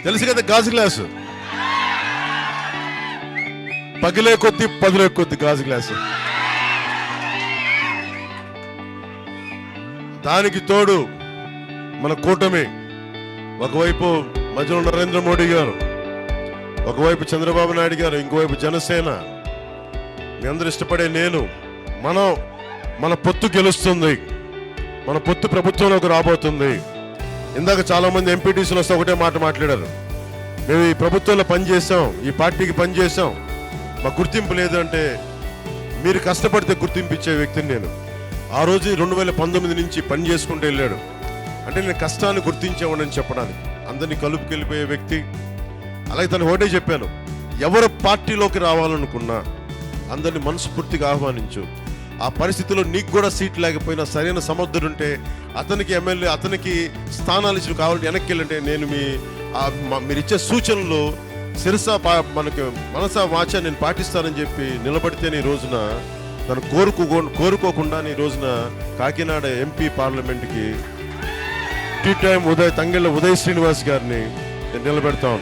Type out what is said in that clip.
తెలుసు కదా గాజు గ్లాసు, పగిలే కొద్ది పదిలే కొద్ది గాజు గ్లాసు. దానికి తోడు మన కూటమి, ఒకవైపు మధ్యలో నరేంద్ర మోడీ గారు, ఒకవైపు చంద్రబాబు నాయుడు గారు, ఇంకోవైపు జనసేన, మీ అందరూ ఇష్టపడే నేను. మన పొత్తు గెలుస్తుంది, మన పొత్తు ప్రభుత్వంలోకి రాబోతుంది. ఇందాక చాలా మంది ఎంపీటీసీలు వస్తే ఒకటే మాట మాట్లాడారు, మేము ఈ ప్రభుత్వంలో పనిచేసాం, ఈ పార్టీకి పనిచేసాం, మాకు గుర్తింపు లేదు అంటే. మీరు కష్టపడితే గుర్తింపు ఇచ్చే వ్యక్తిని నేను. ఆ రోజు 2019 నుంచి పని చేసుకుంటూ వెళ్ళాడు అంటే నేను కష్టాన్ని గుర్తించేవాడని చెప్పడానికి, అందరినీ కలుపుకెళ్ళిపోయే వ్యక్తి. అలాగే తను ఒకటే చెప్పాను, ఎవరు పార్టీలోకి రావాలనుకున్నా అందరినీ మనస్ఫూర్తిగా ఆహ్వానించు. ఆ పరిస్థితిలో నీకు కూడా సీట్ లేకపోయినా సరైన సమర్థుడుంటే అతనికి ఎమ్మెల్యే, అతనికి స్థానాలు ఇచ్చి కావాలంటే వెనక్కి వెళ్ళంటే నేను మీరు ఇచ్చే సూచనలు శిరసా మనకి మనసా వాచ నేను పాటిస్తానని చెప్పి నిలబడితేనే ఈ రోజున తను కోరుకోకుండా ఈ రోజున కాకినాడ ఎంపీ పార్లమెంట్కి టీ టైం తంగెళ్ళ ఉదయ్ శ్రీనివాస్ గారిని నేను నిలబెడతా ఉన్నాను.